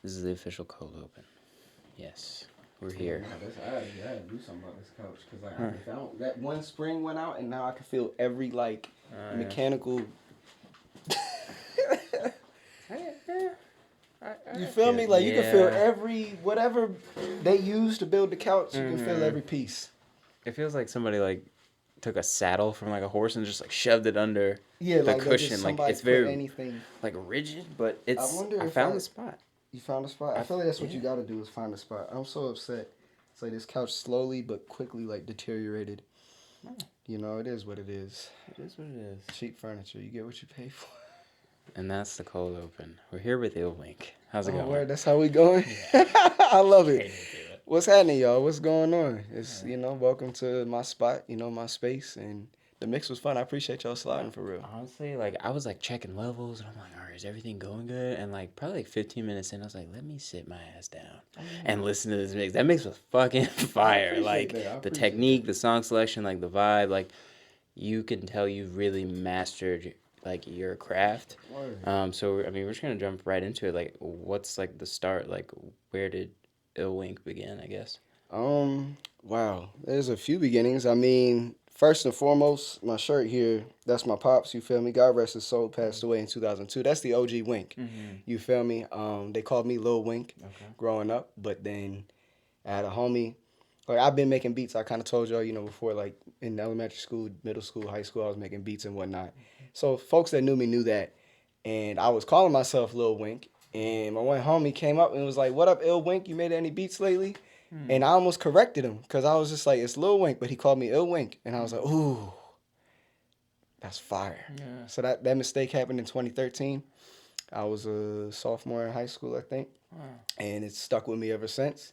This is the official cold open. Yes, we're Yeah, here. no, I had to do something about this couch because like I found that one spring went out and now I can feel every like mechanical. You feel me? Like you can feel every whatever they used to build the couch. You can feel every piece. It feels like somebody like took a saddle from like a horse and just like shoved it under Yeah, the like they just cushion. Like somebody it's put very anything. like rigid, but I it's. wonder I if found the spot. you found a spot. I feel like that's what you got to do is find a spot. I'm so upset. It's like this couch slowly but quickly like deteriorated. You know, it is what it is. It is what it is. Cheap furniture, you get what you pay for. And that's the cold open. We're here with iLL. How's it going? Word, that's how we going. I love it. What's happening, y'all? What's going on? It's welcome to my spot. My space, and the mix was fun. I appreciate y'all sliding for real. Honestly, like I was like checking levels, and I'm like, all right, is everything going good? And like probably like 15 minutes in, I was like, let me sit my ass down and listen to this mix. That mix was fucking fire. Like the technique, the song selection, like the vibe, like you can tell you really mastered like your craft. So I mean, we're just gonna jump right into it. Like, what's like the start? Like, where did iLL begin? I guess. Wow. There's a few beginnings. I mean, first and foremost, my shirt here, that's my pops, you feel me? God rest his soul, passed away in 2002. That's the OG Wink. You feel me? They called me Lil Wink growing up, but then I had a homie. Like, I've been making beats. I kind of told y'all, before, like, in elementary school, middle school, high school, I was making beats and whatnot. So folks that knew me knew that. And I was calling myself Lil Wink. And my one homie came up and was like, what up, iLL Wink? You made any beats lately? And I almost corrected him because I was just like, it's Lil Wink, but he called me iLL Wink. And I was like, ooh, that's fire. Yeah. So that mistake happened in 2013. I was a sophomore in high school, I think. Wow. And it's stuck with me ever since.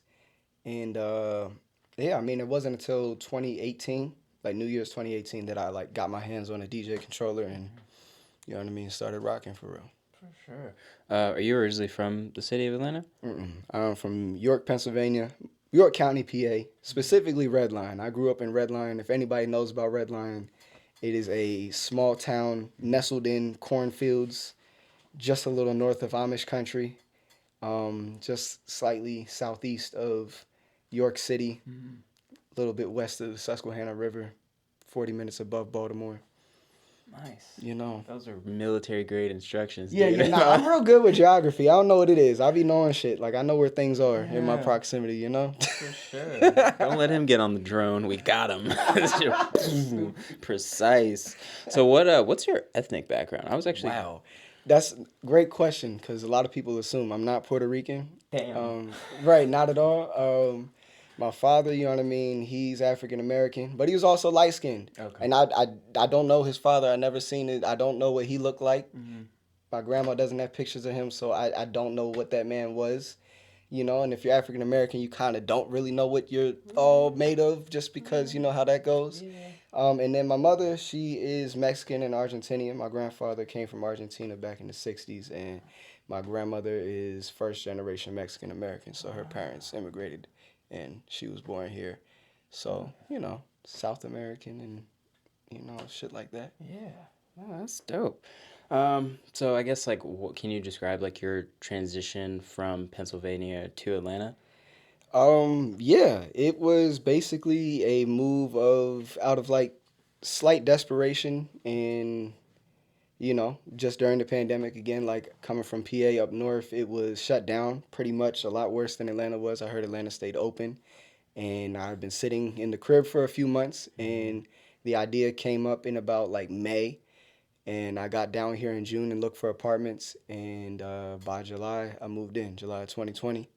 And I mean, it wasn't until 2018, like New Year's 2018, that I like got my hands on a DJ controller and, you know what I mean, started rocking for real. For sure. Are you originally from the city of Atlanta? I'm from York, Pennsylvania. York County, PA, specifically Redline. I grew up in Redline. If anybody knows about Redline, it is a small town nestled in cornfields, just a little north of Amish country, just slightly southeast of York City, a little bit west of the Susquehanna River, 40 minutes above Baltimore. Nice. Those are military grade instructions. Yeah, dude. I'm real good with geography. I don't know what it is. I be knowing shit. Like, I know where things are in my proximity, For sure. Don't let him get on the drone. We got him. Precise. So what's your ethnic background? I was actually... Wow. That's a great question because a lot of people assume I'm not Puerto Rican. Damn. Right, not at all. My father, you know what I mean, he's African American, but he was also light skinned. Okay. And I don't know his father. I never seen it. I don't know what he looked like. My grandma doesn't have pictures of him, so I don't know what that man was. And if you're African American, you kind of don't really know what you're all made of just because you know how that goes. Yeah. And then my mother, she is Mexican and Argentinian. My grandfather came from Argentina back in the 60s, and my grandmother is first generation Mexican American, so her parents immigrated and she was born here. So, South American and, shit like that. Yeah. Oh, that's dope. So I guess like what can you describe like your transition from Pennsylvania to Atlanta? Yeah, it was basically a move out of like slight desperation and just during the pandemic again, like coming from PA up north, it was shut down pretty much a lot worse than Atlanta was. I heard Atlanta stayed open and I've been sitting in the crib for a few months and the idea came up in about like May. And I got down here in June and looked for apartments. And by July, I moved in, July 2020.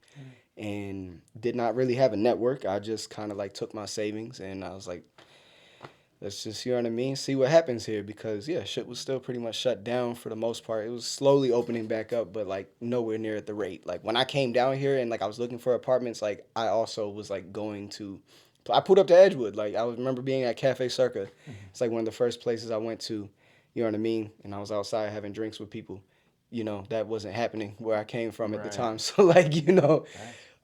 And did not really have a network. I just kind of like took my savings and I was like, let's just, you know what I mean, see what happens here. Because, yeah, shit was still pretty much shut down for the most part. It was slowly opening back up, but like nowhere near at the rate. Like when I came down here and like I was looking for apartments, like I also was like I pulled up to Edgewood. Like I remember being at Cafe Circa. It's like one of the first places I went to. You know what I mean? And I was outside having drinks with people. That wasn't happening where I came from at the time. So, like,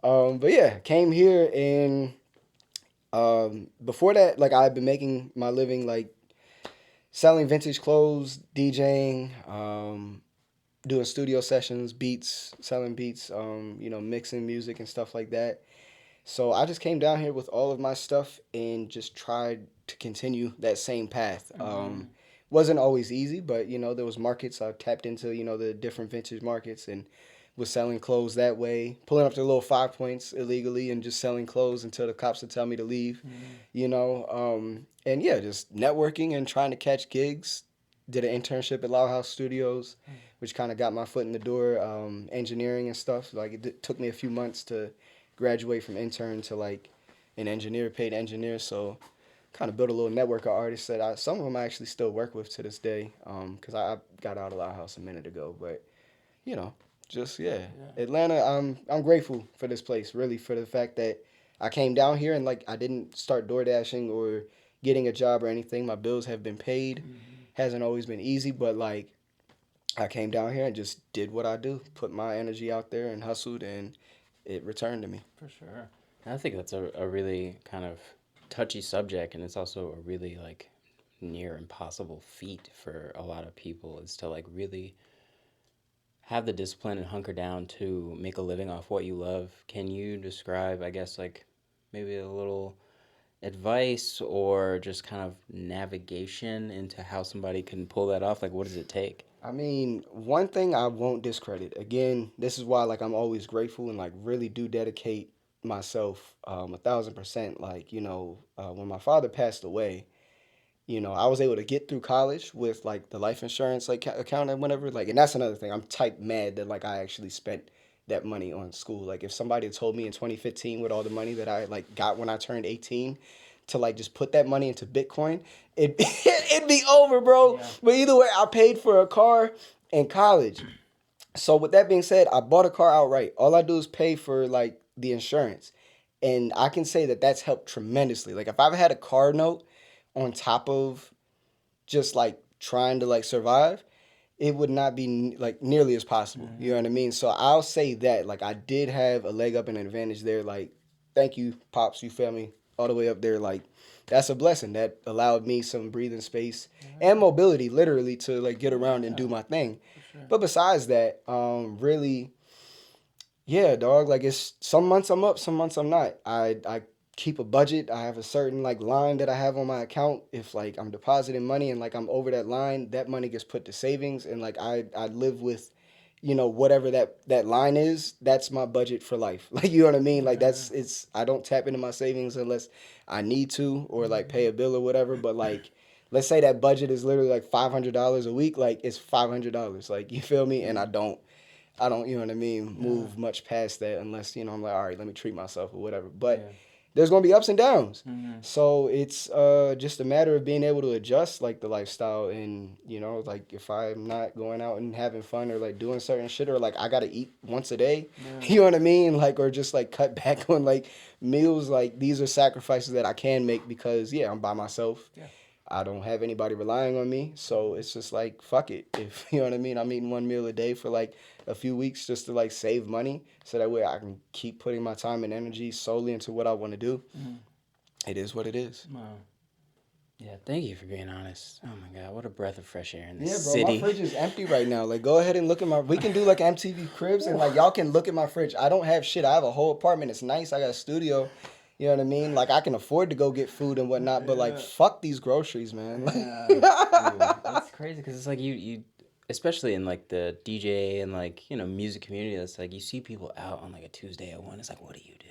but yeah, came here and before that, like, I had been making my living, like, selling vintage clothes, DJing, doing studio sessions, beats, selling beats, mixing music and stuff like that. So I just came down here with all of my stuff and just tried to continue that same path. Wasn't always easy, but there was markets I tapped into, the different vintage markets and was selling clothes that way, pulling up to little 5 points illegally and just selling clothes until the cops would tell me to leave, and yeah, just networking and trying to catch gigs. Did an internship at Loud House Studios, which kind of got my foot in the door, engineering and stuff. Like took me a few months to graduate from intern to like an engineer, paid engineer. So kind of built a little network of artists that some of them I actually still work with to this day. Because I got out of Loud House a minute ago, but you know, just yeah. Atlanta. I'm grateful for this place, really, for the fact that I came down here and like I didn't start door dashing or getting a job or anything. My bills have been paid. Hasn't always been easy, but like I came down here and just did what I do, put my energy out there and hustled, and it returned to me. For sure. I think that's a really kind of touchy subject, and it's also a really like near impossible feat for a lot of people is to like really have the discipline and hunker down to make a living off what you love. Can you describe, I guess, like maybe a little advice or just kind of navigation into how somebody can pull that off? Like, what does it take? I mean, one thing I won't discredit. Again, this is why like I'm always grateful and like really do dedicate myself 1,000%. Like when my father passed away, I was able to get through college with like the life insurance like account and whatever. Like, and that's another thing. I'm type mad that like I actually spent that money on school. Like, if somebody had told me in 2015 with all the money that I like got when I turned 18 to like just put that money into Bitcoin, it'd be over, bro. Yeah. But either way, I paid for a car in college. So with that being said, I bought a car outright. All I do is pay for like the insurance. And I can say that that's helped tremendously. Like if I've had a car note on top of just like trying to like survive, it would not be like nearly as possible. You know what I mean? So I'll say that like I did have a leg up and an advantage there. Like, thank you, pops, you feel me? All the way up there. Like, that's a blessing. That allowed me some breathing space and mobility, literally, to like get around and do my thing. Sure. But besides that, really, yeah, dog. Like it's some months I'm up, some months I'm not. I keep a budget. I have a certain like line that I have on my account. If like I'm depositing money and like I'm over that line, that money gets put to savings, and like I live with, whatever that line is. That's my budget for life. Like, you know what I mean? Like it's I don't tap into my savings unless I need to or like pay a bill or whatever. But like, let's say that budget is literally like $500 a week. Like it's $500. Like, you feel me? And I don't, you know what I mean, move much past that unless, I'm like, all right, let me treat myself or whatever. But there's going to be ups and downs. So it's just a matter of being able to adjust, like, the lifestyle. And, like, if I'm not going out and having fun or, like, doing certain shit or, like, I got to eat once a day, you know what I mean? Like, or just, like, cut back on, like, meals. Like, these are sacrifices that I can make because, I'm by myself. Yeah. I don't have anybody relying on me. So it's just like, fuck it. If, you know what I mean? I'm eating one meal a day for like a few weeks just to like save money. So that way I can keep putting my time and energy solely into what I want to do. It is what it is. Wow. Yeah, thank you for being honest. Oh my God, what a breath of fresh air in this city. Yeah, bro, my fridge is empty right now. Like, go ahead and look at we can do like MTV Cribs and like y'all can look at my fridge. I don't have shit. I have a whole apartment. It's nice. I got a studio. You know what I mean? Like, I can afford to go get food and whatnot, but like, fuck these groceries, man. Dude, that's crazy because it's like you, especially in like the DJ and like, music community, that's like you see people out on like a Tuesday at 1. It's like, what do you do?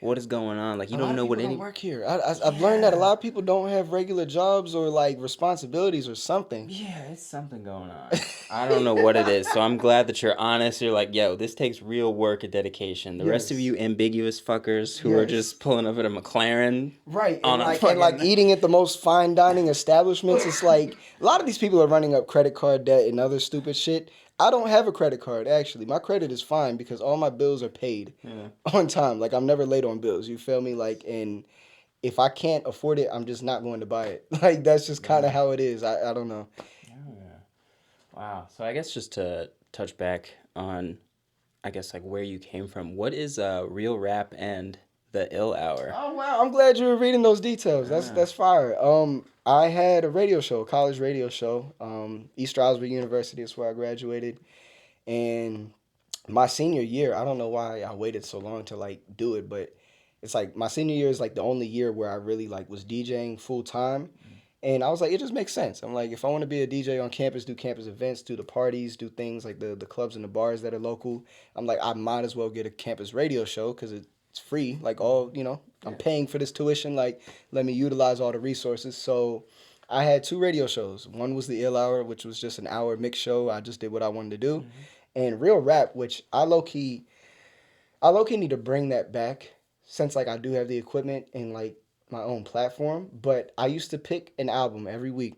What is going on? Like, you don't know what any... don't work here. I've learned that a lot of people don't have regular jobs or like responsibilities or something. Yeah, it's something going on. I don't know what it is. So I'm glad that you're honest. You're like, yo, this takes real work and dedication. The rest of you ambiguous fuckers who are just pulling up at a McLaren. Right. And like eating at the most fine dining establishments. It's like a lot of these people are running up credit card debt and other stupid shit. I don't have a credit card, actually. My credit is fine because all my bills are paid on time. Like, I'm never late on bills. You feel me? Like, and if I can't afford it, I'm just not going to buy it. Like, that's just kind of how it is. I don't know. Yeah. Wow. So I guess just to touch back on, I guess, like where you came from, what is real rap and the ill hour? Oh wow, I'm glad you were reading those details. That's fire. I had a radio show, a college radio show. East Stroudsburg University is where I graduated, and my senior year, I don't know why I waited so long to like do it, but it's like my senior year is like the only year where I really like was DJing full time. And I was like, it just makes sense. I'm like, if I want to be a DJ on campus, do campus events, do the parties, do things like the clubs and the bars that are local, I'm like, I might as well get a campus radio show because it's free. Like all, I'm paying for this tuition. Like, let me utilize all the resources. So I had two radio shows. One was the ill hour, which was just an hour mix show. I just did what I wanted to do. And real rap, which I low key need to bring that back since like I do have the equipment and like my own platform. But I used to pick an album every week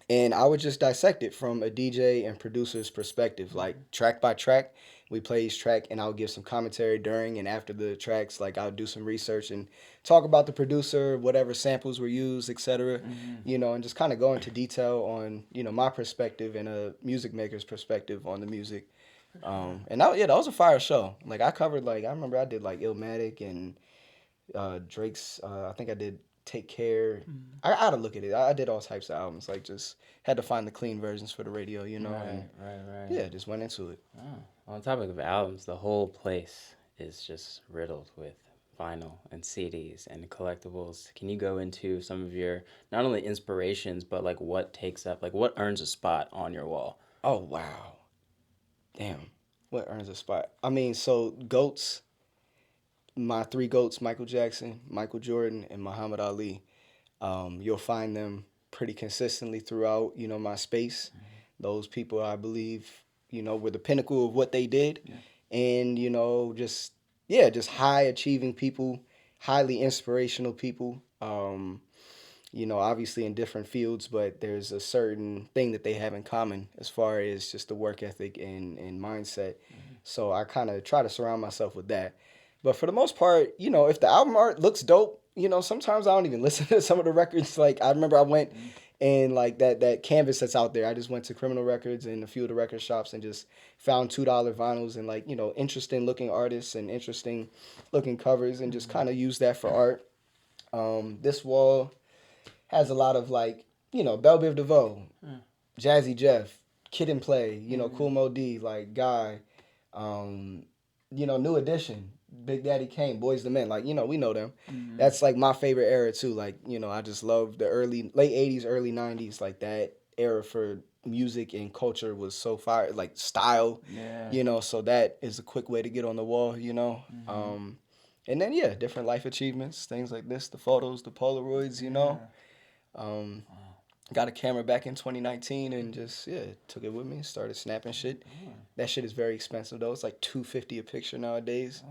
and I would just dissect it from a DJ and producer's perspective, like track by track. We play each track, and I'll give some commentary during and after the tracks. Like I'll do some research and talk about the producer, whatever samples were used, etc. And just kind of go into detail on my perspective and a music maker's perspective on the music. That was a fire show. Like I covered I remember I did like Illmatic and Drake's. I think I did Take Care. I had to look at it. I did all types of albums. Like just had to find the clean versions for the radio. Right. Yeah, just went into it. Oh. On topic of albums, the whole place is just riddled with vinyl and CDs and collectibles. Can you go into some of your not only inspirations but like what takes up, like what earns a spot on your wall? Oh wow, damn. What earns a spot? I mean, so GOATs. My three GOATs: Michael Jackson, Michael Jordan, and Muhammad Ali. You'll find them pretty consistently throughout my space. Those people, I believe, were the pinnacle of what they did. And just high achieving people, highly inspirational people. Obviously in different fields, but there's a certain thing that they have in common as far as just the work ethic and mindset. So I kind of try to surround myself with that. But for the most part, if the album art looks dope, sometimes I don't even listen to some of the records. Like I remember I went and like that canvas that's out there, I just went to Criminal Records and a few of the record shops and just found $2 vinyls and like, interesting looking artists and interesting looking covers and just kind of used that for art. This wall has a lot of like, Belle Biv DeVoe, Jazzy Jeff, Kid and Play, Cool Mo D, like Guy, New Edition, Big Daddy Kane, Boys the Men, like, we know them. That's like my favorite era too. Like, I just love the late 80s, early 90s, like that era for music and culture was so fire, like style, so that is a quick way to get on the wall, and then, different life achievements, things like this, the photos, the Polaroids, got a camera back in 2019 and just, took it with me, started snapping shit. That shit is very expensive, though. It's like $250 a picture nowadays.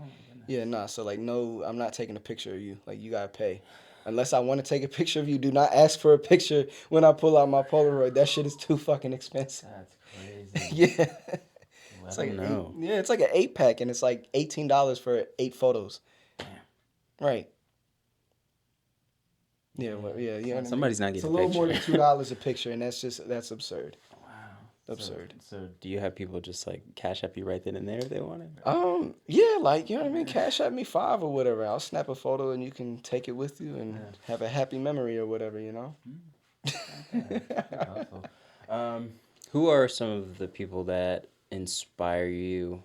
So, like, no, I'm not taking a picture of you. Like, you got to pay. Unless I want to take a picture of you, do not ask for a picture when I pull out my Polaroid. That shit is too fucking expensive. That's crazy. It's like it's like an 8-pack, and it's like $18 for 8 photos. Damn. Right. Somebody's not getting a picture. It's a little more than $2 a picture, and that's absurd. Wow. Absurd. So do you have people just like cash up you right then and there if they want it? Like what I mean. Cash at me $5 or whatever. I'll snap a photo and you can take it with you and have a happy memory or whatever. Okay. Who are some of the people that inspire you?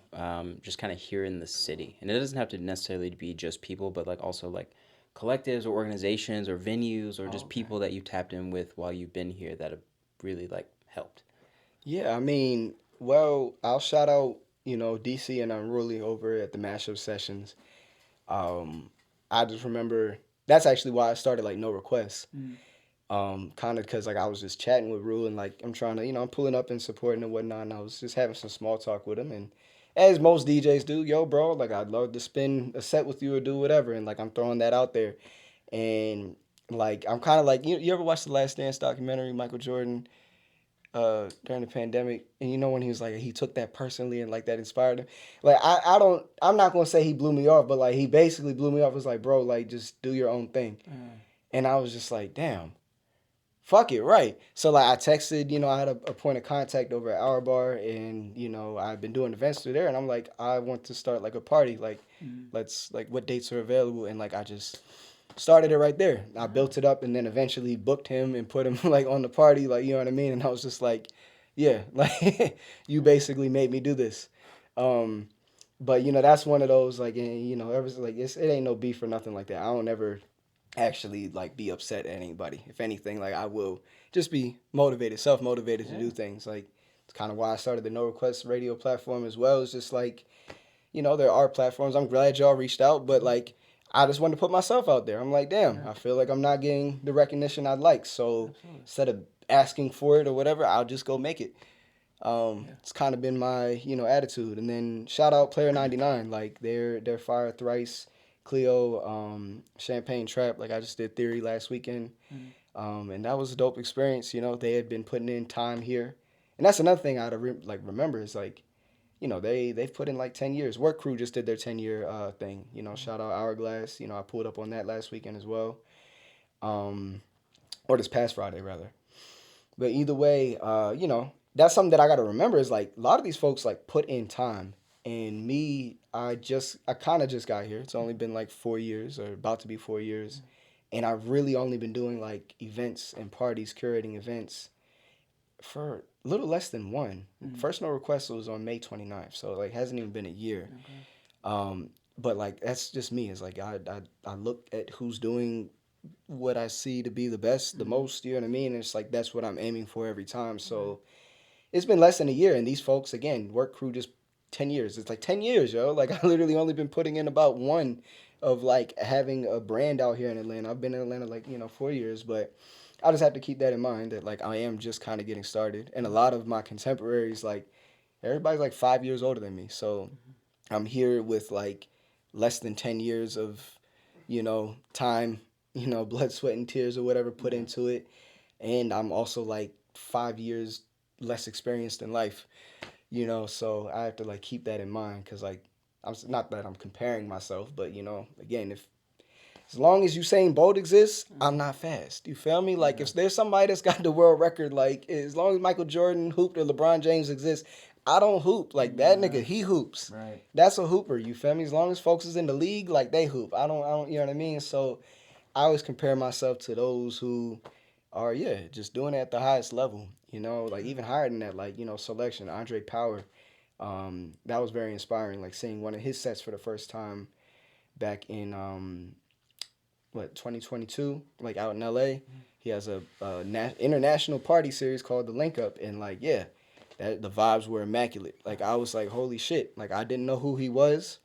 Just kind of here in the city, and it doesn't have to necessarily be just people, but like also like collectives or organizations or venues or just people that you tapped in with while you've been here that have really like helped. Yeah, I mean, well, I'll shout out, DC and Unruly over at the mashup sessions. I just remember that's actually why I started like No Requests. Kind of because like I was just chatting with Rule and like I'm trying to, I'm pulling up and supporting and whatnot, and I was just having some small talk with him, and as most DJs do, yo, bro, like I'd love to spin a set with you or do whatever, and like I'm throwing that out there, and like I'm kind of like you ever watch the Last Dance documentary, Michael Jordan, during the pandemic, and when he was like he took that personally and like that inspired him. Like I'm not gonna say he blew me off, but like he basically blew me off. It was like, bro, like just do your own thing, and I was just like, damn. fuck it, right. So like I texted, I had a point of contact over at Our Bar, and I've been doing events through there, and I'm like, I want to start like a party, like let's like what dates are available, and like I just started it right there. I built it up, and then eventually booked him and put him like on the party, like, you know what I mean. And I was just like, yeah, like you basically made me do this. But that's one of those like, ever like it ain't no beef or nothing like that. I don't ever actually like be upset at anybody. If anything, like I will just be motivated, self-motivated to do things. Like it's kind of why I started the No Request radio platform as well. It's just like, there are platforms. I'm glad y'all reached out, but like I just wanted to put myself out there. I'm like, damn, I feel like I'm not getting the recognition I'd like. So instead of asking for it or whatever, I'll just go make it. It's kind of been my, attitude. And then shout out Player 99, like they're Fire Thrice, Cleo, Champagne Trap. Like I just did Theory last weekend, and that was a dope experience. They had been putting in time here, and that's another thing I remember is like, they've put in like 10 years. Work Crew just did their 10-year thing. Shout out Hourglass. I pulled up on that last weekend as well, or this past Friday rather. But either way, that's something that I got to remember is like a lot of these folks like put in time. And me, I kind of just got here. It's only been like 4 years or about to be 4 years. And I've really only been doing like events and parties, curating events for a little less than one. First No Request was on May 29th. So like hasn't even been a year. But like that's just me. It's like I look at who's doing what I see to be the best, the most, you know what I mean? And it's like that's what I'm aiming for every time. So it's been less than a year, and these folks again, Work Crew just 10 years. It's like 10 years, yo. Like I literally only been putting in about one of like having a brand out here in Atlanta. I've been in Atlanta like 4 years, but I just have to keep that in mind that like I am just kind of getting started, and a lot of my contemporaries like everybody's like 5 years older than me, so I'm here with like less than 10 years of time, blood, sweat, and tears or whatever put into it, and I'm also like 5 years less experienced in life, so I have to like keep that in mind because like I'm not that I'm comparing myself, but again, if as long as Usain Bolt exists, I'm not fast. You feel me? Like if there's somebody that's got the world record, like as long as Michael Jordan hooped or LeBron James exists, I don't hoop. Like that nigga, he hoops. Right. That's a hooper. You feel me? As long as folks is in the league, like they hoop. I don't. You know what I mean? So I always compare myself to those who are just doing it at the highest level. Like even higher than that, like selection. Andre Power, that was very inspiring. Like seeing one of his sets for the first time back in 2022, like out in LA. He has a international party series called The Link Up, and like that the vibes were immaculate. Like I was like, holy shit! Like I didn't know who he was.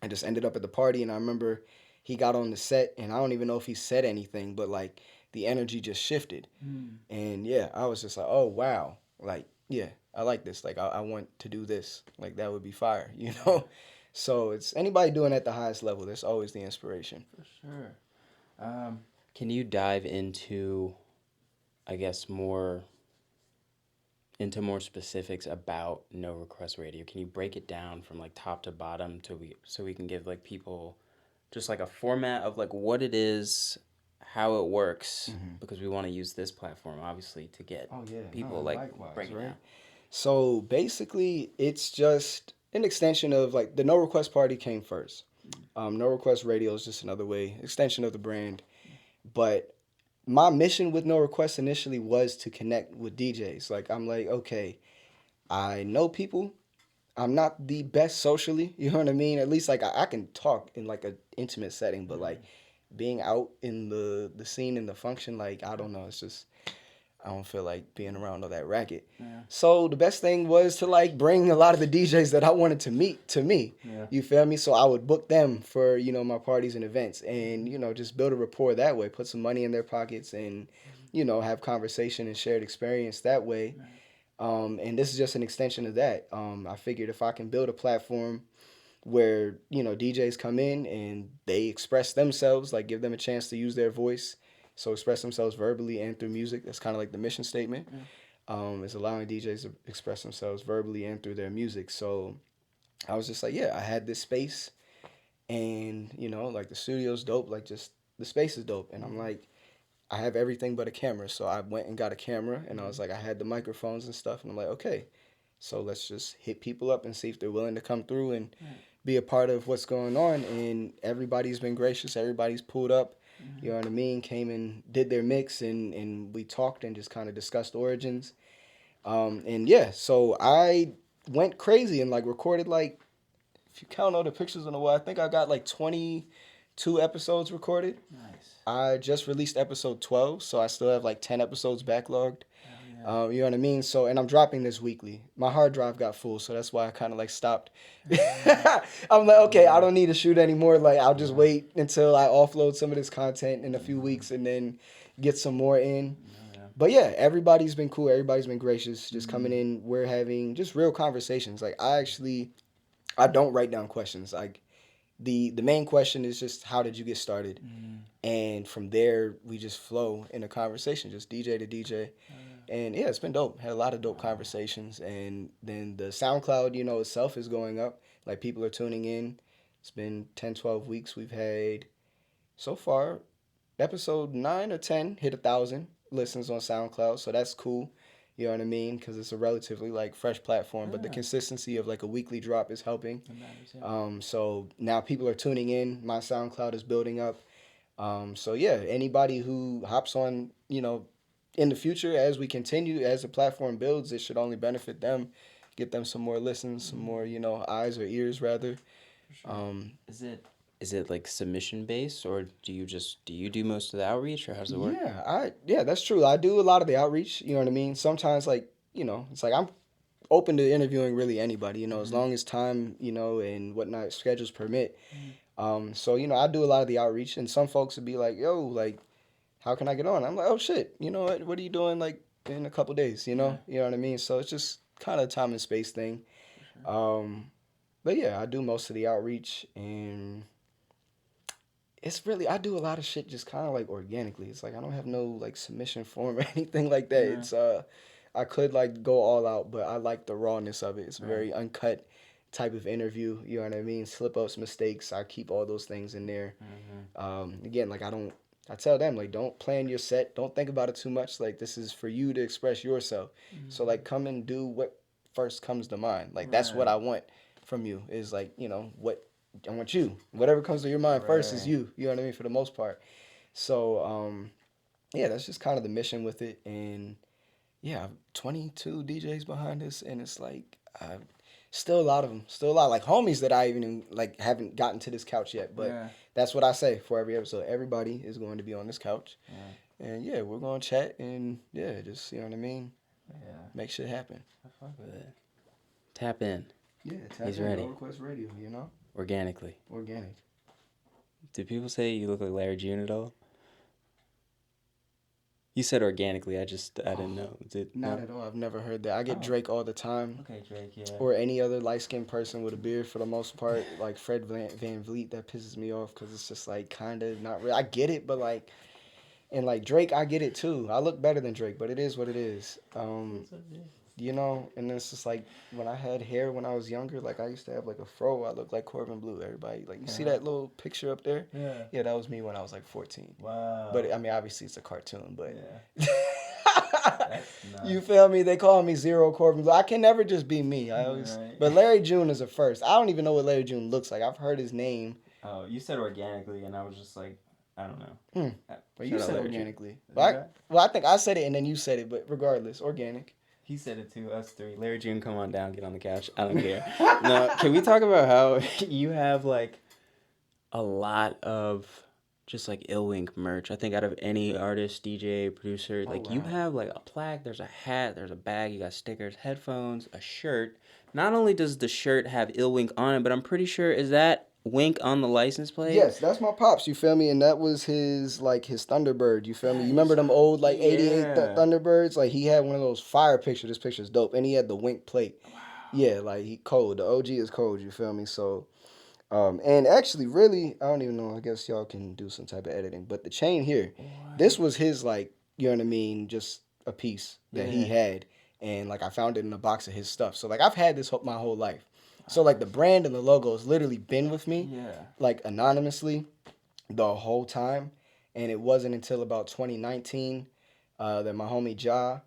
I just ended up at the party, and I remember he got on the set, and I don't even know if he said anything, but like the energy just shifted, and I was just like, oh wow, like I like this. Like I want to do this. Like that would be fire, So it's anybody doing at the highest level. That's always the inspiration. For sure. Can you dive into, I guess, more specifics about No Request Radio? Can you break it down from like top to bottom so we can give like people just like a format of like what it is, how it works, because we want to use this platform obviously to get people break it down. So basically, it's just an extension of like the No Request Party came first. No Request Radio is just another extension of the brand. But my mission with No Request initially was to connect with DJs. Like I'm like, okay, I know people. I'm not the best socially, you know what I mean? At least like I can talk in like an intimate setting, but like being out in the scene and the function, like I don't know, it's just I don't feel like being around all that racket. Yeah. So the best thing was to like bring a lot of the DJs that I wanted to meet to me. Yeah. You feel me? So I would book them for, my parties and events and, just build a rapport that way, put some money in their pockets and, have conversation and shared experience that way. And this is just an extension of that. I figured if I can build a platform where, DJs come in and they express themselves, like give them a chance to use their voice. So express themselves verbally and through music. That's kind of like the mission statement. Is allowing DJs to express themselves verbally and through their music. So I was just like, I had this space and, like the studio's dope. Like just the space is dope. And I'm like, I have everything but a camera. So I went and got a camera, and I was like, I had the microphones and stuff, and I'm like, okay, so let's just hit people up and see if they're willing to come through and be a part of what's going on. And everybody's been gracious. Everybody's pulled up. You know what I mean? Came and did their mix, and we talked and just kind of discussed origins. And yeah, so I went crazy and like recorded like, if you count all the pictures on the wall, I think I got like 22 episodes recorded. Nice. I just released episode 12, so I still have like 10 episodes backlogged. You know what I mean? So, and I'm dropping this weekly. My hard drive got full, so that's why I kind of like stopped. I'm like, okay, I don't need to shoot anymore. Like, I'll just wait until I offload some of this content in a few weeks and then get some more in. But yeah, everybody's been cool. Everybody's been gracious. Just coming in, we're having just real conversations. Like, I don't write down questions. Like, the main question is just, how did you get started? And from there, we just flow in a conversation, just DJ to DJ. And yeah, it's been dope. Had a lot of dope conversations. And then the SoundCloud, you know, itself is going up. Like, people are tuning in. It's been 10, 12 weeks. We've had, so far, episode 9 or 10 hit 1,000 listens on SoundCloud. So that's cool. You know what I mean? Because it's a relatively like fresh platform, but the consistency of like a weekly drop is helping. So now people are tuning in. My SoundCloud is building up. So yeah, anybody who hops on, you know, in the future as we continue, as the platform builds, it should only benefit them, get them some more listens, some more, you know, eyes or ears rather. Is it like submission based, or do you do most of the outreach, or how does it work? Yeah, that's true. I do a lot of the outreach. You know what I mean? Sometimes, like, you know, it's like I'm open to interviewing really anybody. You know, as long as time, you know, and whatnot schedules permit. So you know, I do a lot of the outreach, and some folks would be like, "Yo, like, how can I get on?" I'm like, "Oh shit, you know what are you doing like in a couple days?" You know, you know what I mean. So it's just kind of a time and space thing. But yeah, I do most of the outreach, and it's really, I do a lot of shit just kind of like organically. It's like I don't have no like submission form or anything like that. It's I could like go all out, but I like the rawness of it. It's a very uncut type of interview. You know what I mean? Slip ups, mistakes. I keep all those things in there. Again, like I tell them like, don't plan your set. Don't think about it too much. Like, this is for you to express yourself. So like, come and do what first comes to mind. Like, that's what I want from you, is like, you know, what I want you. Whatever comes to your mind first is you. You know what I mean? For the most part. So yeah, that's just kind of the mission with it. And yeah, 22 DJs behind us, and it's like still a lot of them. Still a lot, like homies that I even like haven't gotten to this couch yet. But that's what I say for every episode. Everybody is going to be on this couch, and yeah, we're going to chat and yeah, just, you know what I mean. Make shit happen. I fuck with it. Tap in. Yeah, tap He's in. ready. No Request Radio, you know. Organically. Organic. Do people say you look like Larry June at all? You said organically. I didn't know. Not at all. I've never heard that. I get Drake all the time. Okay, Drake, yeah. Or any other light-skinned person with a beard for the most part. Like Fred Van Vliet, that pisses me off because it's just like kind of not real. I get it, but like, and like Drake, I get it too. I look better than Drake, but it is what it is. You know, and it's just like when I had hair when I was younger, like I used to have like a fro. I looked like Corbin Blue. Everybody, like, you see that little picture up there? Yeah, that was me when I was like 14. Wow. But I mean, obviously it's a cartoon, but That's nuts. you feel me? They call me Zero Corbin Blue. I can never just be me. I always, but Larry June is a first. I don't even know what Larry June looks like. I've heard his name. Oh, you said organically, and I was just like, I don't know. But you said organically. Well, I think I said it and then you said it, but regardless, organic. He said it too, us three. Larry June, come on down, get on the couch. I don't care. No, can we talk about how you have like a lot of just like Illwink merch? I think out of any artist, DJ, producer, like you have like a plaque, there's a hat, there's a bag, you got stickers, headphones, a shirt. Not only does the shirt have Illwink on it, but I'm pretty sure, is that Wink on the license plate? Yes, that's my pops, you feel me? And that was his, like, his Thunderbird, you feel me? You remember them old, like, 88 Thunderbirds? Like, he had one of those fire pictures. This picture's dope. And he had the Wink plate. Wow. Yeah, like, he cold. The OG is cold, you feel me? So, and actually, really, I don't even know. I guess y'all can do some type of editing. But the chain here, this was his, like, you know what I mean, just a piece that he had. And, like, I found it in a box of his stuff. So, like, I've had this my whole life. So, like, the brand and the logo has literally been with me, like, anonymously the whole time. And it wasn't until about 2019 that my homie Ja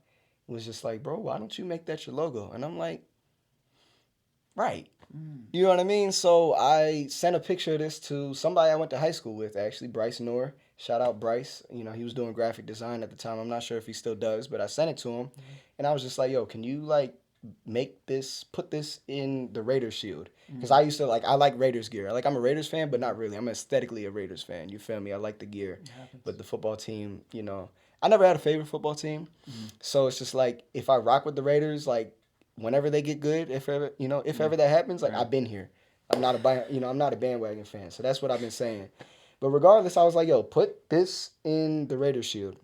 was just like, bro, why don't you make that your logo? And I'm like, right. You know what I mean? So I sent a picture of this to somebody I went to high school with, actually, Bryce Noor. Shout out Bryce. You know, he was doing graphic design at the time. I'm not sure if he still does, but I sent it to him. And I was just like, yo, can you like put this in the Raiders shield? Because I used to I like Raiders gear. I'm a Raiders fan, but not really. I'm aesthetically a Raiders fan. You feel me? I like the gear. But the football team, you know, I never had a favorite football team. So it's just like, if I rock with the Raiders, like, whenever they get good, if ever that happens, like, I've been here. I'm not a bandwagon fan. So that's what I've been saying. But regardless, I was like, yo, put this in the Raiders shield.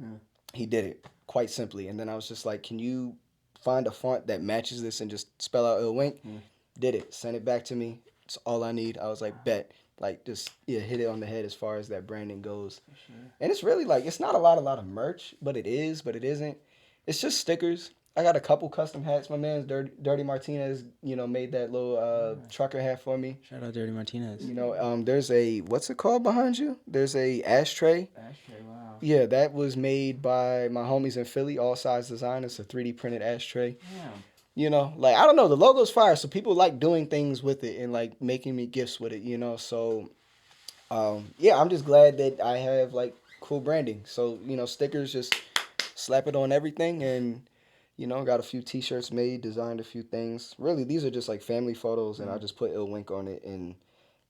He did it quite simply. And then I was just like, can you find a font that matches this and just spell out ill wink? Did it. Sent it back to me. It's all I need. I was like, bet. Like, just, hit it on the head as far as that branding goes. And it's really like, it's not a lot of merch, but it is, but it isn't. It's just stickers. I got a couple custom hats. My man's Dirty Martinez, made that little trucker hat for me. Shout out Dirty Martinez. There's a, what's it called behind you? There's a ashtray. Ashtray, wow. Yeah, that was made by my homies in Philly, All Size Design. It's a 3D printed ashtray. Yeah. I don't know, the logo's fire, so people like doing things with it and like making me gifts with it, so I'm just glad that I have like cool branding. So, stickers, just slap it on everything, and got a few t-shirts made, designed a few things. Really, these are just like family photos, and I just put ill wink on it, and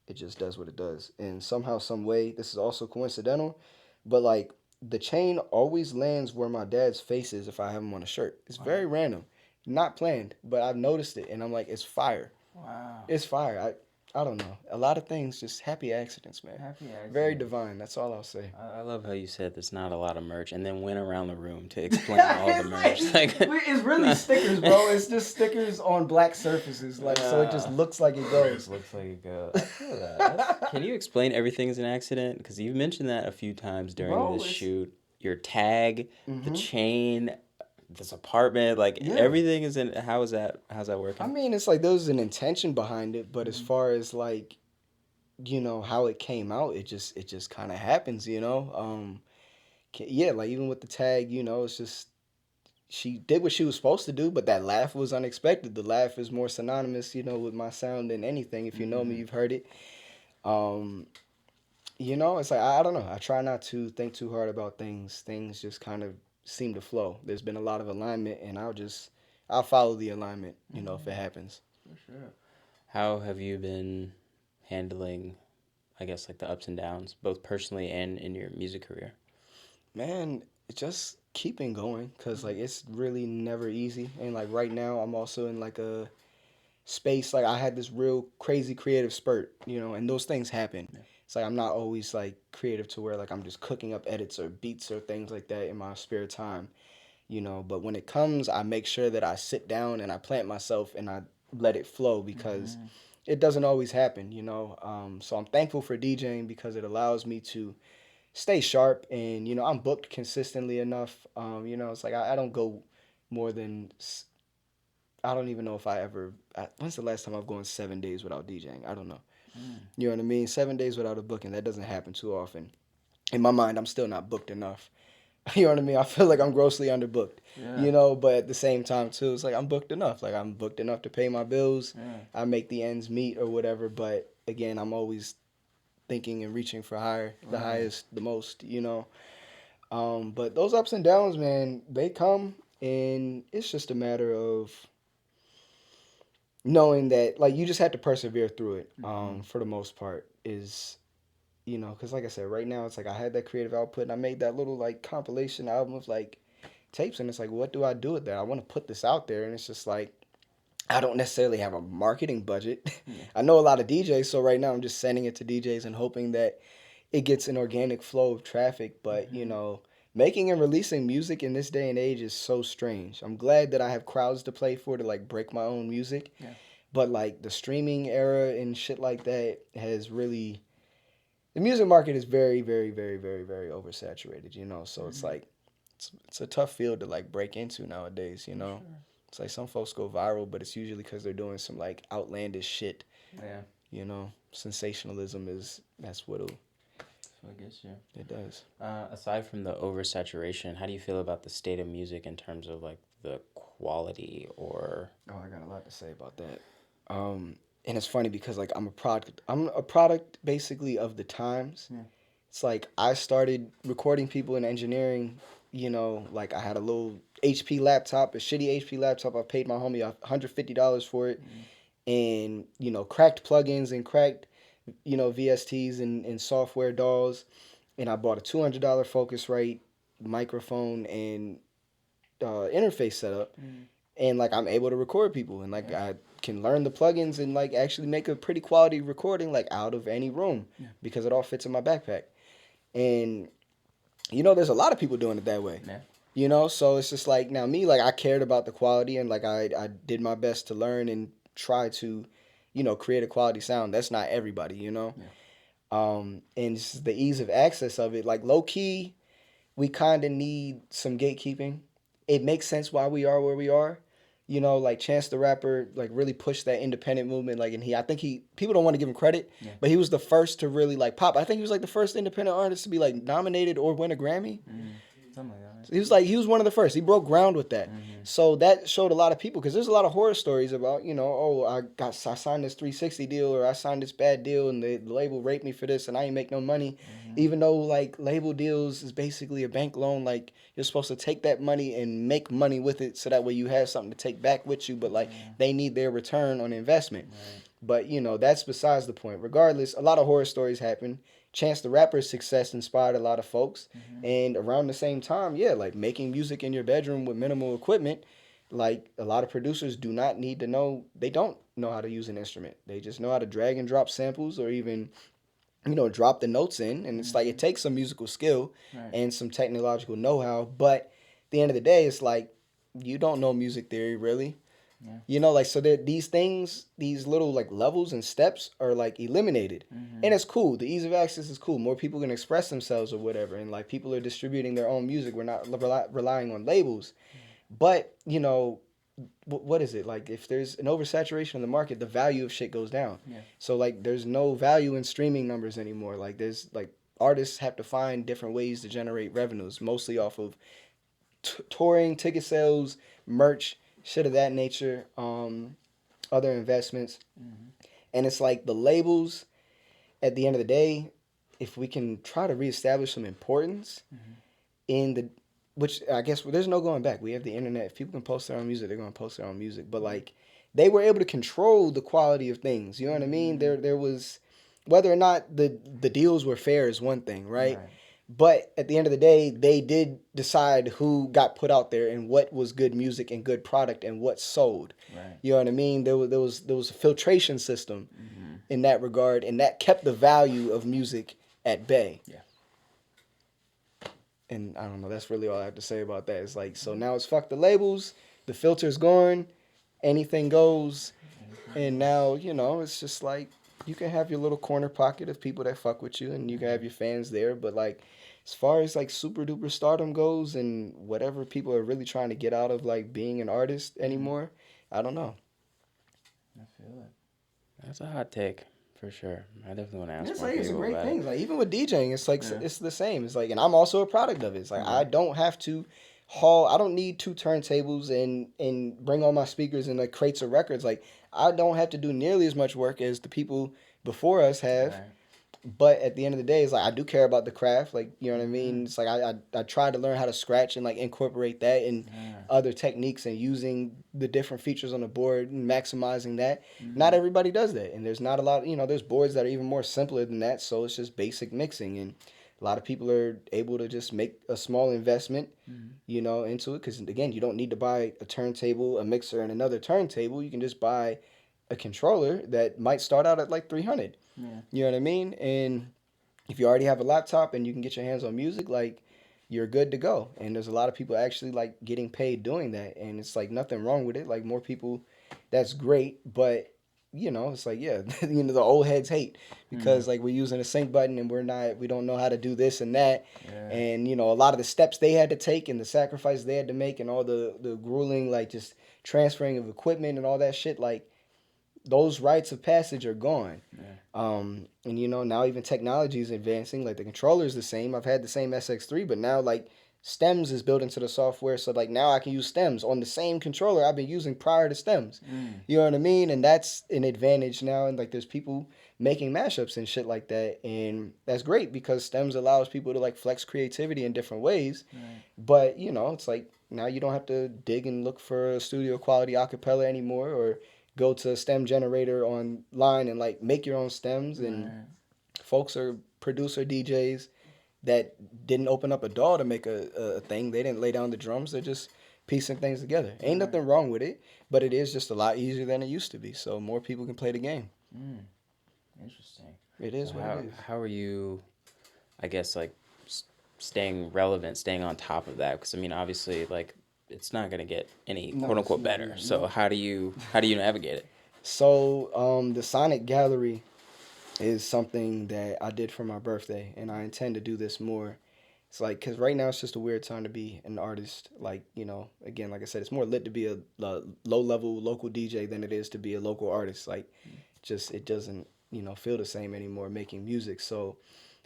it just does what it does. And somehow, some way, this is also coincidental, but like, the chain always lands where my dad's face is if I have him on a shirt. It's very random. Not planned, but I've noticed it, and I'm like, it's fire. Wow. It's fire. I don't know. A lot of things, just happy accidents, man. Happy accidents. Very divine. That's all I'll say. I love how you said there's not a lot of merch, and then went around the room to explain all the merch. It's really stickers, bro. It's just stickers on black surfaces, so it just looks like it goes. Looks like it goes. I feel that. Can you explain everything's an accident? Because you've mentioned that a few times during this shoot. Your tag, the chain, this apartment, everything is in. How's that working? I mean, it's like there's an intention behind it, but as far as like, how it came out, it just kind of happens, like even with the tag, it's just, she did what she was supposed to do, but that laugh was unexpected. The laugh is more synonymous, with my sound than anything. If you know me, you've heard it. It's like, I don't know. I try not to think too hard about things. Things just kind of seem to flow. There's been a lot of alignment, and I'll follow the alignment, if it happens. For sure. How have you been handling, I guess, like the ups and downs, both personally and in your music career? Man, just keeping going, because like, it's really never easy. And like right now, I'm also in like a space, like I had this real crazy creative spurt, and those things happen. Yeah. It's like, I'm not always like creative to where like I'm just cooking up edits or beats or things like that in my spare time, but when it comes, I make sure that I sit down and I plant myself and I let it flow, because it doesn't always happen, so I'm thankful for DJing, because it allows me to stay sharp, and I'm booked consistently enough. It's like I don't go more than, I don't even know if when's the last time I've gone 7 days without DJing? I don't know. You know what I mean? 7 days without a booking, that doesn't happen too often. In my mind, I'm still not booked enough. You know what I mean? I feel like I'm grossly underbooked. Yeah. But at the same time too, it's like I'm booked enough. Like, I'm booked enough to pay my bills. Yeah. I make the ends meet or whatever. But again, I'm always thinking and reaching for higher, the highest, the most. But those ups and downs, man, they come, and it's just a matter of knowing that, like, you just have to persevere through it. For the most part, is, because like I said, right now it's like I had that creative output, and I made that little like compilation album of like tapes, and it's like, what do I do with that? I want to put this out there, and it's just like, I don't necessarily have a marketing budget. I know a lot of DJs, so right now I'm just sending it to DJs and hoping that it gets an organic flow of traffic. But making and releasing music in this day and age is so strange. I'm glad that I have crowds to play for, to like break my own music. Yeah. But like the streaming era and shit like that has really, the music market is very, very, very, very, very oversaturated, so it's like, it's a tough field to like break into nowadays, Sure. It's like some folks go viral, but it's usually because they're doing some like outlandish shit. Yeah. Sensationalism that's what'll So I guess, yeah. It does. Aside from the oversaturation, how do you feel about the state of music in terms of like the quality or? Oh, I got a lot to say about that. And it's funny because like I'm a product basically of the times. Yeah. It's like I started recording people in engineering, like I had a little HP laptop, a shitty HP laptop. I paid my homie $150 for it, and cracked plugins and cracked VSTs and software DAWs, and I bought a $200 Focusrite microphone and interface setup, and like I'm able to record people, and like I can learn the plugins and like actually make a pretty quality recording like out of any room because it all fits in my backpack. And there's a lot of people doing it that way. So it's just like now me, like I cared about the quality, and like I did my best to learn and try to create a quality sound. That's not everybody. And just the ease of access of it, like low key, we kind of need some gatekeeping. It makes sense why we are where we are. Like Chance the Rapper, like really pushed that independent movement. Like, and I think people don't want to give him credit, but he was the first to really like pop. I think he was like the first independent artist to be like nominated or win a Grammy. Something like that. So he was one of the first. He broke ground with that. So that showed a lot of people, because there's a lot of horror stories about, I signed this 360 deal, or I signed this bad deal and the label raped me for this and I ain't make no money. Even though like label deals is basically a bank loan, like you're supposed to take that money and make money with it so that way you have something to take back with you, but like they need their return on investment. But that's besides the point. Regardless, a lot of horror stories happen. Chance the Rapper's success inspired a lot of folks. And around the same time, like making music in your bedroom with minimal equipment, like a lot of producers do not need to know, they don't know how to use an instrument. They just know how to drag and drop samples, or even, drop the notes in. And it's like it takes some musical skill and some technological know-how. But at the end of the day, it's like you don't know music theory really. Like, so that these things, these little like levels and steps are like eliminated. And it's cool. The ease of access is cool. More people can express themselves or whatever. And like people are distributing their own music. We're not relying on labels. But, what is it? Like if there's an oversaturation in the market, the value of shit goes down. So like there's no value in streaming numbers anymore. Like there's like artists have to find different ways to generate revenues, mostly off of touring, ticket sales, merch, shit of that nature, other investments. And it's like the labels, at the end of the day, if we can try to reestablish some importance in the, which I guess there's no going back. We have the internet. If people can post their own music, they're going to post their own music. But like they were able to control the quality of things. You know what I mean? There was, whether or not the deals were fair is one thing, right? But at the end of the day, they did decide who got put out there and what was good music and good product and what sold. You know what I mean? There was a filtration system in that regard, and that kept the value of music at bay. And I don't know, that's really all I have to say about that. It's like, so now it's fuck the labels, the filter's gone, anything goes, and now, it's just like, you can have your little corner pocket of people that fuck with you, and you can have your fans there, but like, as far as like super duper stardom goes and whatever people are really trying to get out of like being an artist anymore, I don't know. I feel it. That's a hot take for sure. I definitely want to ask It's more like, people it's a great about thing. it. Like even with DJing, it's like it's the same. It's like, and I'm also a product of it. It's like I don't have to I don't need 2 turntables and bring all my speakers and like crates of records. Like I don't have to do nearly as much work as the people before us have. But at the end of the day, it's like I do care about the craft. Like, you know what I mean? It's like I try to learn how to scratch and like incorporate that in other techniques and using the different features on the board and maximizing that. Not everybody does that. And there's not a lot, there's boards that are even more simpler than that. So it's just basic mixing. And a lot of people are able to just make a small investment, into it. Because again, you don't need to buy a turntable, a mixer, and another turntable. You can just buy a controller that might start out at like $300. You know what I mean? And if you already have a laptop and you can get your hands on music, like you're good to go. And there's a lot of people actually like getting paid doing that. And it's like nothing wrong with it. Like more people, that's great. But it's like, the old heads hate because like we're using a sync button and we don't know how to do this and that. And, a lot of the steps they had to take and the sacrifice they had to make and all the grueling, like just transferring of equipment and all that shit, like, those rites of passage are gone. Yeah. And you know, now even technology is advancing. Like the controller is the same. I've had the same SX3, but now like stems is built into the software. So like now I can use stems on the same controller I've been using prior to stems. You know what I mean? And that's an advantage now. And like there's people making mashups and shit like that. And that's great because stems allows people to like flex creativity in different ways. Right. But you know, it's like now you don't have to dig and look for a studio quality acapella anymore, or go to a stem generator online and like make your own stems. And Right. folks are producer DJs that didn't open up a DAW to make a thing. They didn't lay down the drums. They're just piecing things together. Ain't nothing wrong with it, but it is just a lot easier than it used to be. So more people can play the game. Interesting. It is what it is. How are you, I guess, like staying relevant, staying on top of that? Because I mean, obviously, like it's not gonna get any quote unquote better. So how do you navigate it? So the Sonic Gallery is something that I did for my birthday, and I intend to do this more. It's like, because right now it's just a weird time to be an artist. Like, you know, again, like I said, it's more lit to be a low-level local DJ than it is to be a local artist. Like, just, it doesn't, you know, feel the same anymore making music. So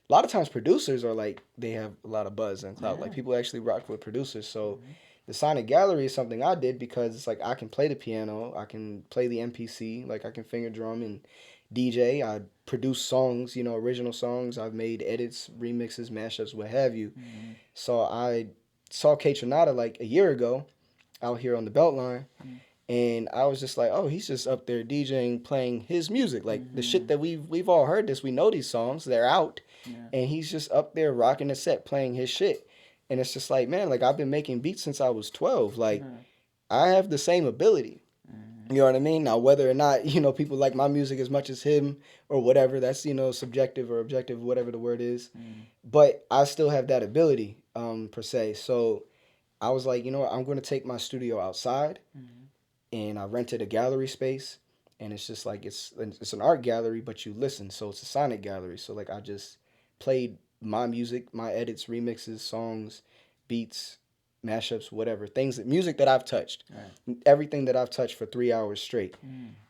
a lot of times producers are like, they have a lot of buzz and clout. Like, people actually rock with producers. So the Sonic Gallery is something I did because it's like I can play the piano, I can play the MPC, like I can finger drum and DJ. I produce songs, you know, original songs. I've made edits, remixes, mashups, what have you. So I saw K Tronada like a year ago out here on the Beltline. And I was just like, oh, he's just up there DJing, playing his music. Like the shit that we've all heard this. We know these songs. They're out. And he's just up there rocking the set, playing his shit. And it's just like, man, like I've been making beats since I was 12. Like I have the same ability. You know what I mean? Now, whether or not, you know, people like my music as much as him or whatever, that's, you know, subjective or objective, whatever the word is. But I still have that ability, per se. So I was like, you know what, I'm going to take my studio outside. And I rented a gallery space. And it's just like, it's an art gallery, but you listen. So it's a sonic gallery. So like I just played my music, my edits, remixes, songs, beats, mashups, whatever, music that I've touched, everything that I've touched for 3 hours straight.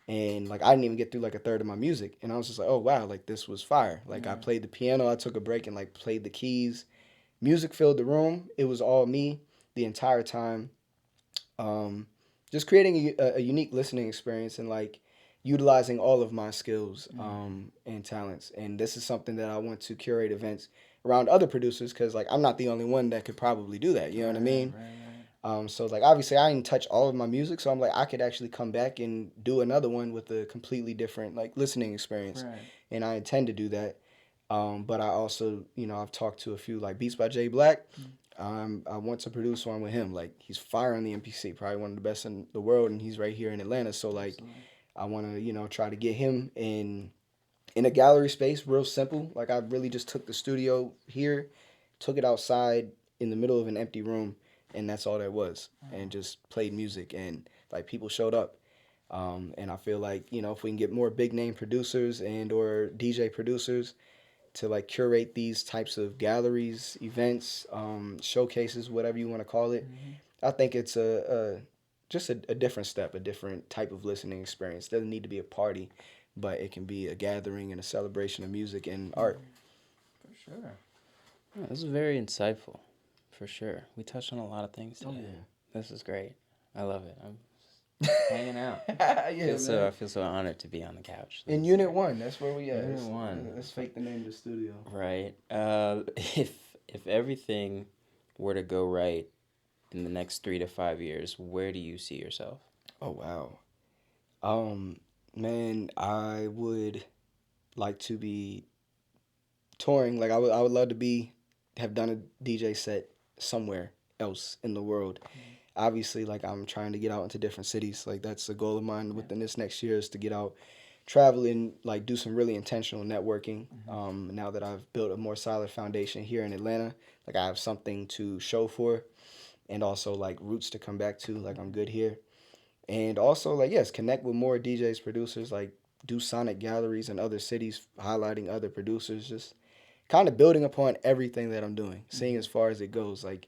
And like I didn't even get through like a third of my music, and I was just like, oh wow, like this was fire. Like I played the piano, I took a break and like played the keys. Music filled the room. It was all me the entire time. Just creating a unique listening experience and like utilizing all of my skills and talents. And this is something that I want to curate events around other producers, because like I'm not the only one that could probably do that. You know what I mean? So like obviously I didn't touch all of my music, so I'm like I could actually come back and do another one with a completely different like listening experience, and I intend to do that. But I also, you know, I've talked to a few like Beats by Jay Black. I want to produce one with him. Like he's fire on the MPC, probably one of the best in the world, and he's right here in Atlanta. So like I want to, you know, try to get him in a gallery space, real simple. Like I really just took the studio here, took it outside in the middle of an empty room, and that's all there was, and just played music, and like people showed up. And I feel like, you know, if we can get more big name producers and or DJ producers to like curate these types of galleries, events, showcases, whatever you want to call it, I think it's just a different step, a different type of listening experience. It doesn't need to be a party, but it can be a gathering and a celebration of music and art. For sure. Yeah, this is very insightful. For sure. We touched on a lot of things today. Oh, yeah. This is great. I love it. I'm just hanging out. I feel so honored to be on the couch. In Unit 1, that's where we at. Unit 1. Let's fake the name of the studio. Right. If everything were to go right in the next 3 to 5 years, where do you see yourself? Oh, wow. Man, I would like to be touring. Like I would love to have done a DJ set somewhere else in the world. Obviously, like I'm trying to get out into different cities. Like that's a goal of mine within this next year, is to get out, travel, and like do some really intentional networking. Now that I've built a more solid foundation here in Atlanta, like I have something to show for, and also like roots to come back to. Like I'm good here. And also, like, yes, connect with more DJs, producers, like do sonic galleries in other cities, highlighting other producers, just kind of building upon everything that I'm doing, seeing as far as it goes. Like,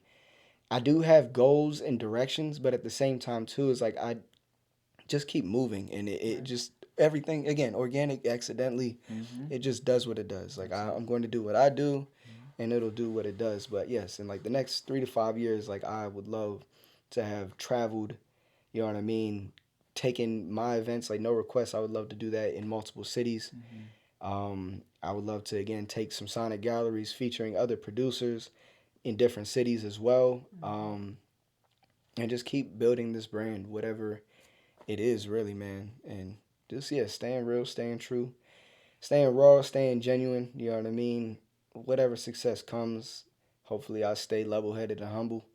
I do have goals and directions, but at the same time, too, it's like I just keep moving, and it just everything, again, organic, accidentally, it just does what it does. Like, I'm going to do what I do, and it'll do what it does. But yes, in like the next 3 to 5 years, like, I would love to have traveled, you know what I mean, taking my events, like No Request, I would love to do that in multiple cities. I would love to, again, take some sonic galleries featuring other producers in different cities as well, and just keep building this brand, whatever it is, really, man. And just, yeah, staying real, staying true, staying raw, staying genuine, you know what I mean? Whatever success comes, hopefully I stay level-headed and humble,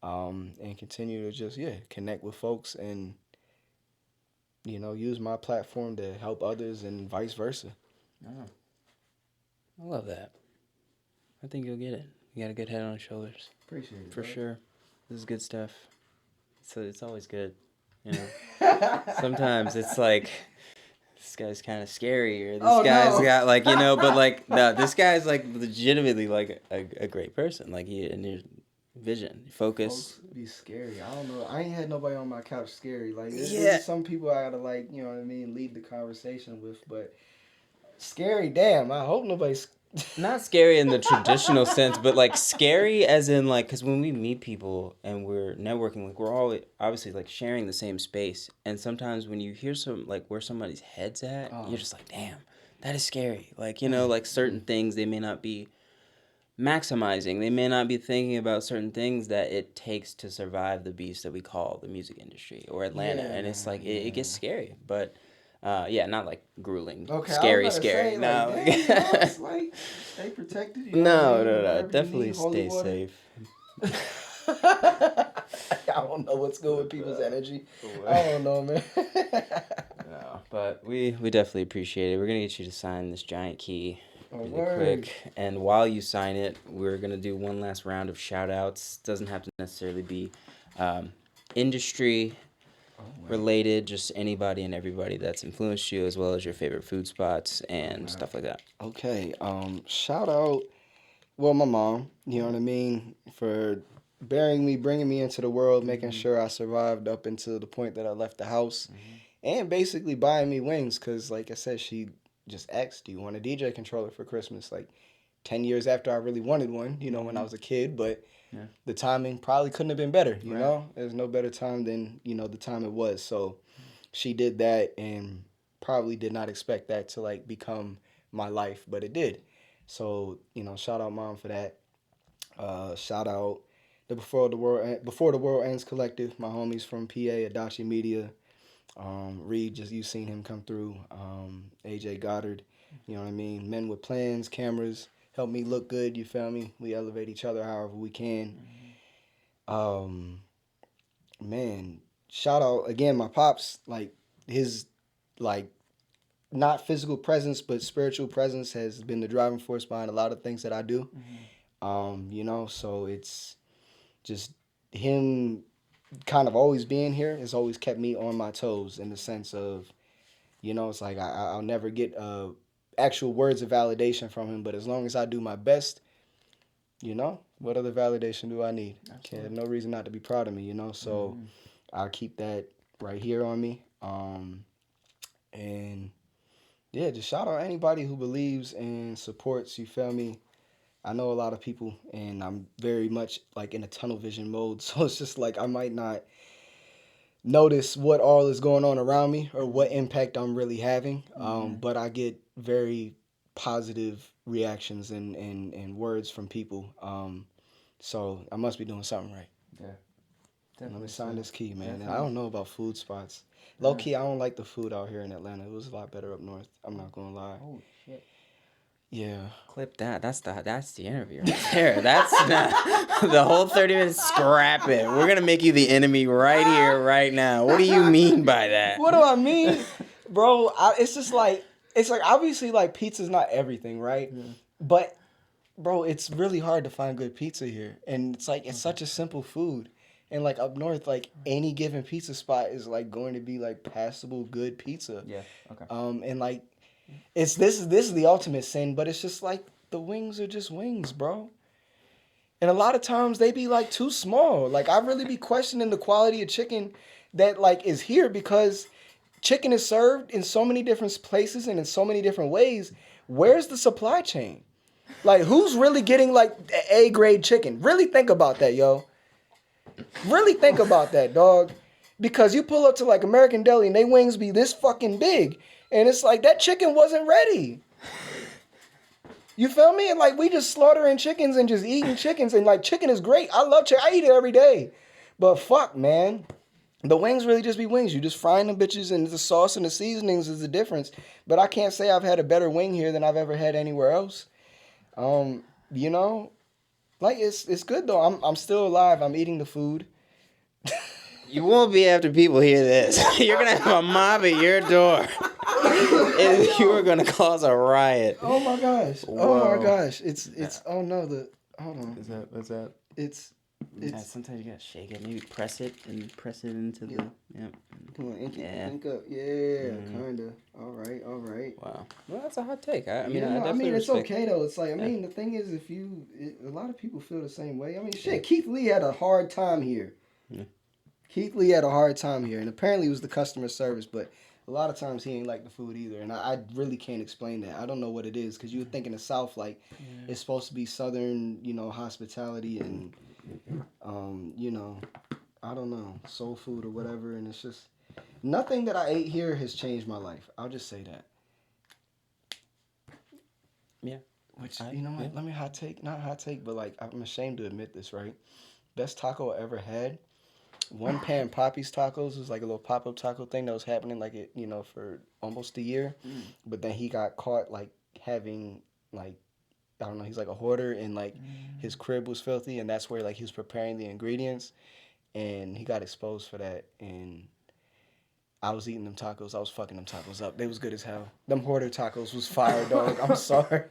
and continue to just, yeah, connect with folks and, you know, use my platform to help others and vice versa. Oh, I love that. I think you'll get it. You got a good head on your shoulders. Appreciate it. For bro. sure. This is good stuff. So it's always good, you know. Sometimes it's like, this guy's kind of scary, or this guy's got like, you know, but like, no, this guy's like legitimately like a great person. Like, and your vision, focus. Folks be scary. I don't know. I ain't had nobody on my couch scary. Like, Yeah. there's some people I gotta, like, you know what I mean, lead the conversation with, but scary, damn. I hope nobody's. Not scary in the traditional sense, but like scary as in like, because when we meet people and we're networking, like we're all obviously like sharing the same space, and sometimes when you hear some like where somebody's head's at, you're just like, damn, that is scary. Like, you know, like certain things they may not be maximizing, they may not be thinking about certain things that it takes to survive the beast that we call the music industry or Atlanta, and it's like it gets scary, but. Yeah, not like grueling, scary. Say, No, like, damn, you know, it's like, stay protected. You no, know what I mean? no. Wherever Definitely need, holy stay water. safe. I don't know what's good with people's energy. I don't know, man. No, but we definitely appreciate it. We're gonna get you to sign this giant key really quick, and while you sign it, we're gonna do one last round of shout outs. Doesn't have to necessarily be industry related, just anybody and everybody that's influenced you, as well as your favorite food spots and stuff like that. Okay, shout out, well, my mom, you know what I mean, for bearing me, bringing me into the world, making sure I survived up until the point that I left the house, and basically buying me wings, because, like I said, she just asked, do you want a DJ controller for Christmas? Like, 10 years after I really wanted one, you know, when I was a kid, but the timing probably couldn't have been better, you know? There's no better time than, you know, the time it was. So she did that and probably did not expect that to, like, become my life, but it did. So, you know, shout out mom for that. Shout out the Before the World Ends Collective, my homies from PA, Adachi Media. Reed, just you seen him come through. AJ Goddard, you know what I mean? Men with plans, cameras, help me look good, you feel me? We elevate each other however we can. Man, shout out again, my pops, like his, like, not physical presence, but spiritual presence has been the driving force behind a lot of things that I do. You know, so it's just him kind of always being here has always kept me on my toes in the sense of, you know, it's like I'll never get actual words of validation from him, but as long as I do my best, you know, what other validation do I need? I have no reason not to be proud of me, you know, so I'll keep that right here on me. And yeah, just shout out anybody who believes and supports, you feel me? I know a lot of people, and I'm very much like in a tunnel vision mode, so it's just like I might not notice what all is going on around me or what impact I'm really having, but I get very positive reactions and words from people, so I must be doing something right. Let me sign this key, man. And I don't know about food spots. Low key, I don't like the food out here in Atlanta. It was a lot better up north. I'm not gonna lie. Oh shit. Yeah. Clip that. That's the interview right there. That's not, the whole 30 minutes. Scrap it. We're gonna make you the enemy right here, right now. What do you mean by that? What do I mean, bro? It's just like obviously like pizza's not everything, right? But bro, it's really hard to find good pizza here, and it's like it's such a simple food. And like up north, like any given pizza spot is like going to be like passable good pizza. Yeah. Okay. And like this is the ultimate sin, but it's just like the wings are just wings, bro. And a lot of times they be like too small. Like I really be questioning the quality of chicken that like is here because chicken is served in so many different places and in so many different ways. Where's the supply chain? Like, who's really getting, like, A-grade chicken? Really think about that, yo. Really think about that, dog. Because you pull up to, like, American Deli and they wings be this fucking big. And it's like, that chicken wasn't ready. You feel me? And, like, we just slaughtering chickens and just eating chickens. And, like, chicken is great. I love chicken. I eat it every day. But fuck, man. The wings really just be wings. You just frying them bitches, and the sauce and the seasonings is the difference. But I can't say I've had a better wing here than I've ever had anywhere else. You know, like it's good though. I'm still alive. I'm eating the food. You won't be after people hear this. You're gonna have a mob at your door. And you are gonna cause a riot. Oh my gosh. Whoa. Oh my gosh. It's oh no, hold on. What's that? It's Yeah, sometimes you gotta shake it, maybe press it into the Come on, ink up. Yeah, kinda. All right. Wow. Well, that's a hot take. I mean, I mean, it's respect okay though. It's like, I mean, the thing is, a lot of people feel the same way. I mean, shit, Keith Lee had a hard time here. Yeah. Keith Lee had a hard time here, and apparently it was the customer service, but a lot of times he ain't like the food either, and I really can't explain that. I don't know what it is, because you would think in the South, like, it's supposed to be Southern, hospitality and, I don't know, soul food or whatever, and it's just, nothing that I ate here has changed my life. I'll just say that. Yeah. Which, you know what, let me not hot take, but, like, I'm ashamed to admit this, right? Best taco I ever had, One Pan Poppy's Tacos was like a little pop-up taco thing that was happening, like, for almost a year. But then he got caught, like, having, like, I don't know, he's like a hoarder, and, like, his crib was filthy, and that's where, like, he was preparing the ingredients, and he got exposed for that, and I was eating them tacos. I was fucking them tacos up. They was good as hell. Them hoarder tacos was fire, dog. I'm sorry.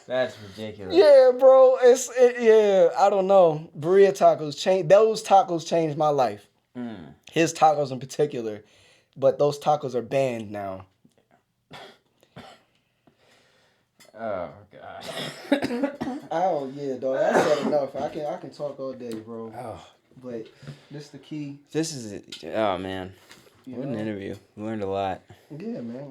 That's ridiculous. Yeah, bro. Yeah, I don't know. Burrito tacos changed. Those tacos changed my life. His tacos in particular. But those tacos are banned now. Oh god. Oh yeah, dog. That's said enough. I can talk all day, bro. Oh. But this the key. This is it. Oh man. What an interview. We learned a lot. Yeah, man.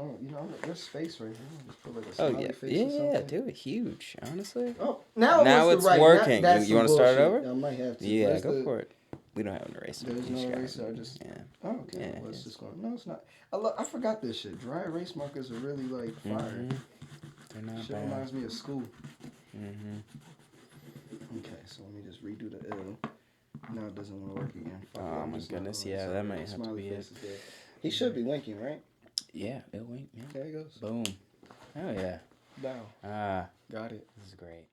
There's space right here. Just put like a smiley face or Yeah, something. dude, huge. Honestly. Oh, now it's right. working. That's You want to start it bullshit. over? I might have to. Yeah, go for it. We don't have an eraser. There's no eraser. Yeah. Oh, okay. Yeah, Well, it's just going. No, it's not. I forgot this shit. Dry erase markers are really like fire. They're not Shit bad. reminds me of school. Okay, so let me just redo the L. Now it doesn't want to work again. Oh my goodness, yeah, that might have to be it. He should be winking, right? Yeah, it'll wink. Yeah. There he goes. Boom. Oh yeah. Down. Ah, Got it. this is great.